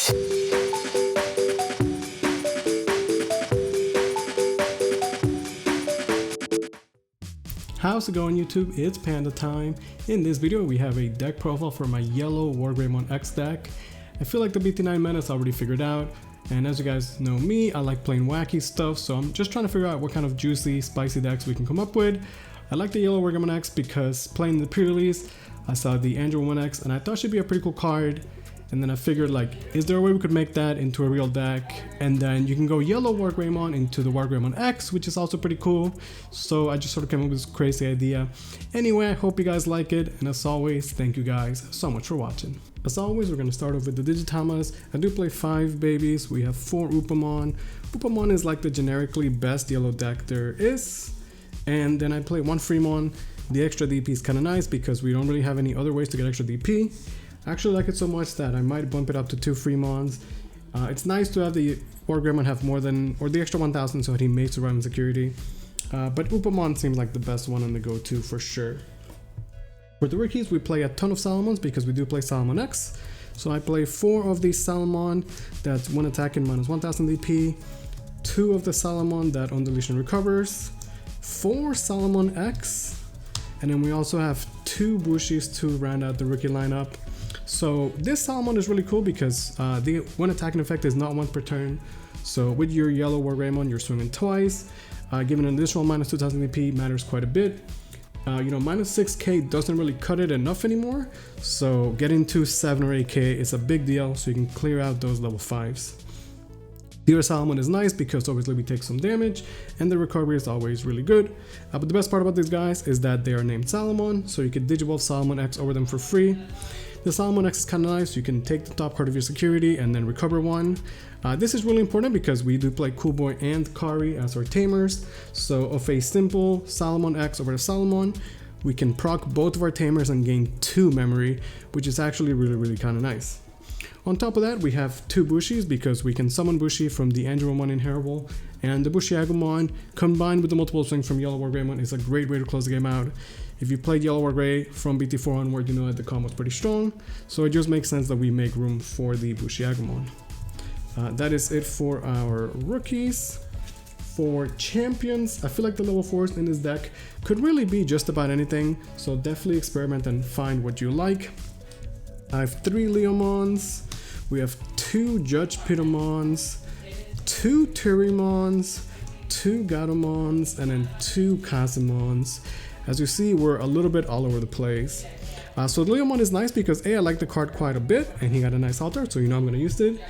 How's it going, YouTube? It's Panda time. In this video we have a deck profile for my yellow Wargreymon X deck. I feel like the BT9 meta is already figured out, and as you guys know me, I like playing wacky stuff, so I'm just trying to figure out what kind of juicy, spicy decks we can come up with. I like the yellow Wargreymon X because playing the pre-release, I saw the Angel X and I thought she'd be a pretty cool card. And then I figured, like, is there a way we could make that into a real deck? And then you can go yellow Wargreymon into the Wargreymon X, which is also pretty cool. So I just sort of came up with this crazy idea. Anyway, I hope you guys like it. And as always, thank you guys so much for watching. As always, we're going to start off with the Digitamas. I do play 5 babies. We have 4 Upamon. Upamon is like the generically best yellow deck there is. And then I play 1 Fremon. The extra DP is kind of nice because we don't really have any other ways to get extra DP. I actually like it so much that I might bump it up to 2 Fremons. It's nice to have the Wargreymon have more than, or the extra 1000 so that he may survive in security. But Upamon seems like the best one on the go-to for sure. For the rookies, we play a ton of Salamons because we do play Salamon X. So I play 4 of these Salamon that's 1 attack and minus 1000 DP, 2 of the Salamon that on deletion recovers, 4 Salamon X, and then we also have 2 Bushies to round out the rookie lineup. So this Salamon is really cool because the one attacking effect is not once per turn. So with your yellow Wargreymon, you're swinging twice. Giving an additional minus 2000 DP matters quite a bit. You know, minus 6k doesn't really cut it enough anymore. So getting to 7 or 8k is a big deal, so you can clear out those level 5s. The other Salamon is nice because obviously we take some damage and the recovery is always really good. But the best part about these guys is that they are named Salamon, so you can Digivolve Salamon X over them for free. The Salamon X is kind of nice. You can take the top card of your security and then recover 1. This is really important because we do play Cool Boy and Kari as our tamers. So of a simple Salamon X over the Salamon, we can proc both of our tamers and gain 2 memory, which is actually really kind of nice. On top of that, we have 2 Bushies because we can summon Bushi from the Angewomon Inheritable, and the Bushiagumon combined with the multiple swings from Yellow Wargreymon is a great way to close the game out. If you played Yellow Wargrey from BT4 onward, you know that the combo is pretty strong, so it just makes sense that we make room for the Bushiagumon. That is it for our rookies. For champions, I feel like the level 4s in this deck could really be just about anything, so definitely experiment and find what you like. I have 3 Leomons, we have 2 Judge Pitomons, 2 Turimons, 2 Gatomons, and then 2 Kazumons. As you see, we're a little bit all over the place. So the Leomon is nice because I like the card quite a bit, and he got a nice altar, so you know I'm going to use it.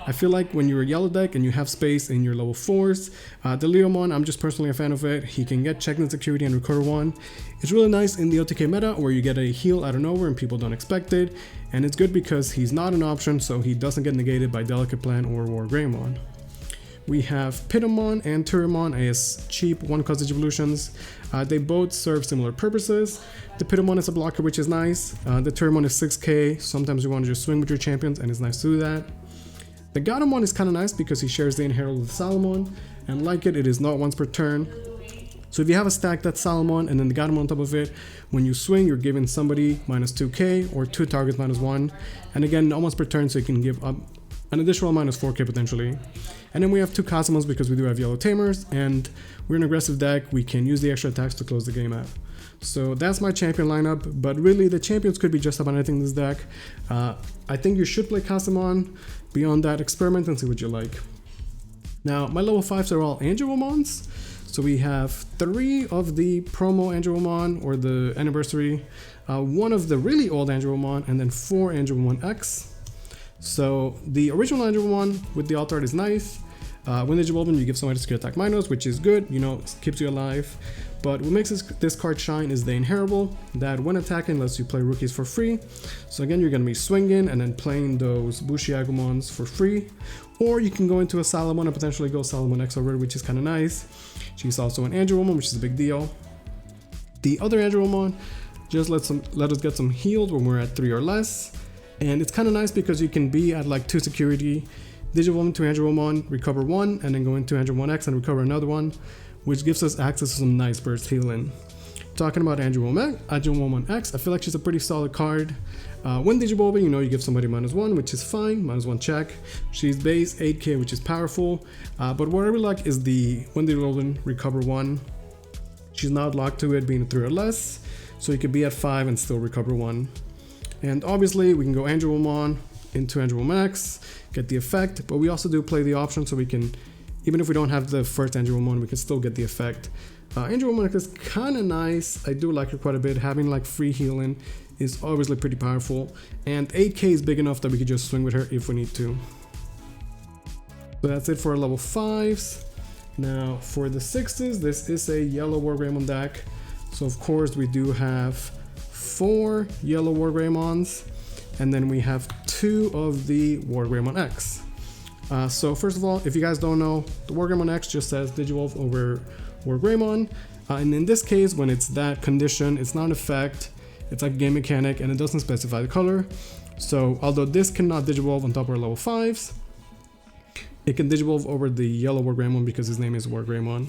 I feel like when you're a yellow deck and you have space in your level 4s, the Leomon, I'm just personally a fan of it. He can get checked in security and recover 1. It's really nice in the OTK meta where you get a heal out of nowhere and people don't expect it. And it's good because he's not an option, so he doesn't get negated by Delicate Plant or Wargreymon. We have Pitomon and Turimon as cheap 1-cost evolutions. They both serve similar purposes. The Pitomon is a blocker, which is nice. The Turimon is 6k. Sometimes you want to just swing with your champions, and it's nice to do that. The Gatomon is kind of nice because he shares the Inheritable with Salamon, and like it is not once per turn. So if you have a stack that's Salamon and then the Gatomon on top of it, when you swing, you're giving somebody minus 2k or 2 targets minus 1. And again, not once per turn, so you can give up an additional minus 4k potentially. And then we have 2 Kazumons because we do have yellow tamers, and we're an aggressive deck. We can use the extra attacks to close the game out. So that's my champion lineup, but really the champions could be just about anything in this deck. I think you should play Kazumon. Beyond that, experiment and see what you like. Now, my level 5s are all Angewomons. So we have 3 of the promo Angewomon or the anniversary, 1 of the really old Angewomon, and then 4 Angewomon X. So the original Angewomon with the alt art is nice. When Digivolve, you give somebody skill attack minus, which is good, you know, keeps you alive. But what makes this card shine is the Inheritable, that when attacking lets you play rookies for free. So again, you're going to be swinging and then playing those Bushiagumons for free. Or you can go into a Salamon and potentially go Salamon X over, which is kind of nice. She's also an Angewomon, which is a big deal. The other Angewomon just let us get some healed when we're at 3 or less. And it's kind of nice because you can be at like 2 security, Digivolve into Angewomon, recover 1, and then go into Angewomon X and recover another 1, which gives us access to some nice burst healing. Talking about Angewomon X, I feel like she's a pretty solid card. When digivolving, you know, you give somebody -1, which is fine, -1 check. She's base 8k, which is powerful, but what I really like is the when digivolving recover 1. She's not locked to it being a 3 or less, so you could be at 5 and still recover 1. And obviously we can go Angelomon into Angelomon X, get the effect, but we also do play the option so we can, even if we don't have the first Angelomon, we can still get the effect. Angelomon X is kind of nice. I do like her quite a bit. Having like free healing is obviously pretty powerful, and 8k is big enough that we could just swing with her if we need to. So that's it for our level 5s. Now for the 6s, this is a yellow Wargreymon deck. So of course we do have 4 yellow Wargreymons, and then we have 2 of the Wargreymon X. So first of all, if you guys don't know, the Wargreymon X just says Digivolve over Wargreymon, and in this case, when it's that condition, it's not an effect, it's like a game mechanic, and it doesn't specify the color. So although this cannot Digivolve on top of our level 5s, it can Digivolve over the yellow Wargreymon because his name is Wargreymon.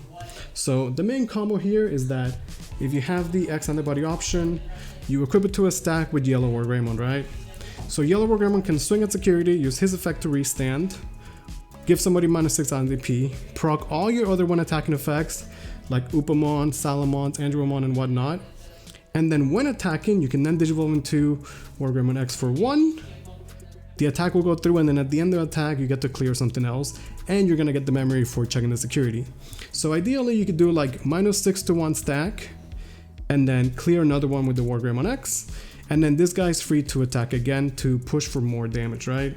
So the main combo here is that if you have the X antibody option, you equip it to a stack with yellow Wargreymon, right? So yellow Wargreymon can swing at security, use his effect to restand, give somebody -6 on DP, proc all your other one attacking effects like Upamon, Salamons, Angelomon, and whatnot. And then when attacking, you can then Digivolve into Wargreymon X for 1. The attack will go through, and then at the end of the attack, you get to clear something else, and you're gonna get the memory for checking the security. So ideally, you could do like -6 to 1 stack, and then clear another one with the Wargreymon X, and then this guy's free to attack again to push for more damage, right?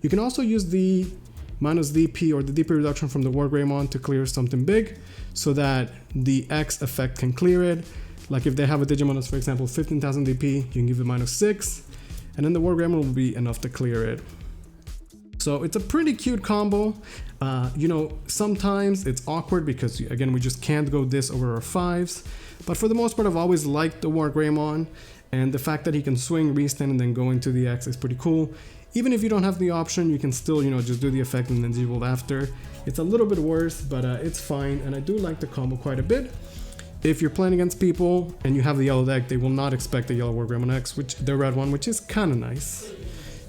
You can also use the -DP or the DP reduction from the Wargreymon to clear something big, so that the X effect can clear it. Like if they have a Digimon that's, for example, 15,000 DP, you can give it -6, and then the Wargreymon will be enough to clear it. So it's a pretty cute combo. You know, sometimes it's awkward because, again, we just can't go this over our 5s. But for the most part, I've always liked the Wargreymon, and the fact that he can swing, restand, and then go into the X is pretty cool. Even if you don't have the option, you can still, you know, just do the effect and then Digivolve after. It's a little bit worse, but it's fine, and I do like the combo quite a bit. If you're playing against people and you have the yellow deck, they will not expect the yellow Wargreymon X, which the red one, which is kind of nice.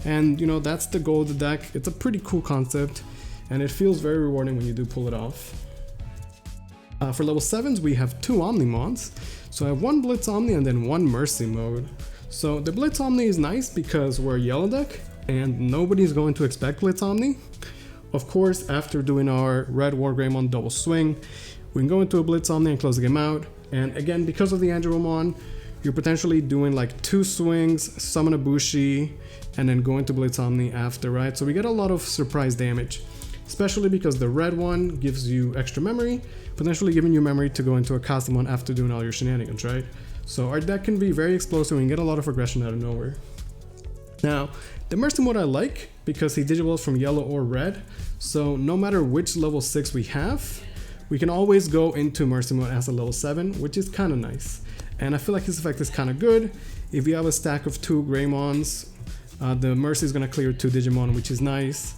And you know, that's the goal of the deck. It's a pretty cool concept, and it feels very rewarding when you do pull it off. For level 7s, we have 2 Omnimons. So I have 1 Blitz Omni and then 1 Mercy mode. So the Blitz Omni is nice because we're a yellow deck, and nobody's going to expect Blitz Omni. Of course, after doing our red Wargreymon double swing, we can go into a Blitz Omni and close the game out. And again, because of the Angelomon, you're potentially doing like 2 swings, summon a Bushi, and then go into Blitz Omni after, right? So we get a lot of surprise damage, especially because the red one gives you extra memory, potentially giving you memory to go into a Casamon after doing all your shenanigans, right? So our deck can be very explosive and get a lot of aggression out of nowhere. Now, the Mercy mode I like because he Digivolves from yellow or red, so no matter which level 6 we have, we can always go into Mercy mode as a level 7, which is kind of nice. And I feel like his effect is kind of good. If you have a stack of 2 Greymons, the Mercy is going to clear 2 Digimon, which is nice.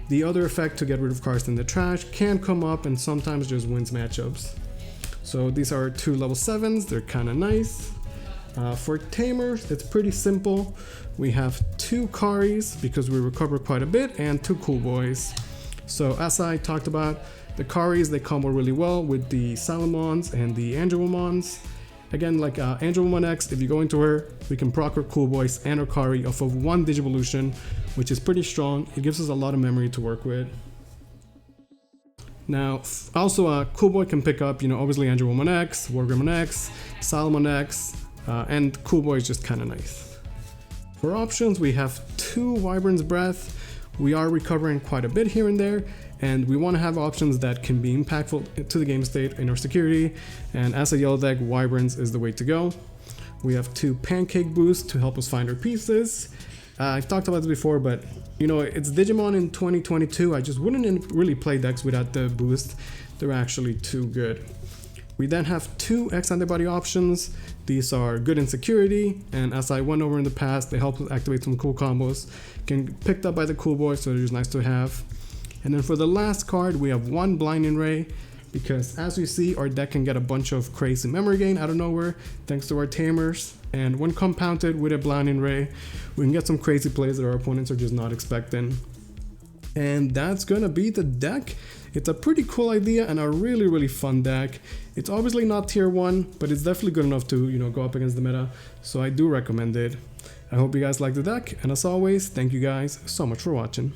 The other effect to get rid of cards in the trash can come up and sometimes just wins matchups. So these are 2 level 7s, they're kind of nice. For Tamers, it's pretty simple. We have 2 Karis because we recover quite a bit, and 2 Cool Boys. So as I talked about, the Karis, they combo really well with the Salamons and the Angelomons. Again, like Angelomon X, if you go into her, we can proc her Cool Boys and her Kari off of 1 Digivolution, which is pretty strong. It gives us a lot of memory to work with. Now, also Cool Boy can pick up, you know, obviously Angelomon X, Wargreymon X, Salamon X, and Cool Boy is just kind of nice. For options, we have 2 Wyvern's Breath. We are recovering quite a bit here and there, and we want to have options that can be impactful to the game state in our security, and as a yellow deck, Wyverns is the way to go. We have 2 Pancake Boosts to help us find our pieces. I've talked about this before, but you know, it's Digimon in 2022. I just wouldn't really play decks without the boost. They're actually too good. We then have 2 X antibody options. These are good in security, and as I went over in the past, they help us activate some cool combos. Can be picked up by the Cool Boy, so they're just nice to have. And then for the last card, we have 1 Blinding Ray because as you see, our deck can get a bunch of crazy memory gain out of nowhere thanks to our tamers, and when compounded with a blinding ray, we can get some crazy plays that our opponents are just not expecting. And that's gonna be the deck. It's a pretty cool idea and a really fun deck. It's obviously not tier 1, but it's definitely good enough to, you know, go up against the meta, so I do recommend it. I hope you guys like the deck, and as always, thank you guys so much for watching.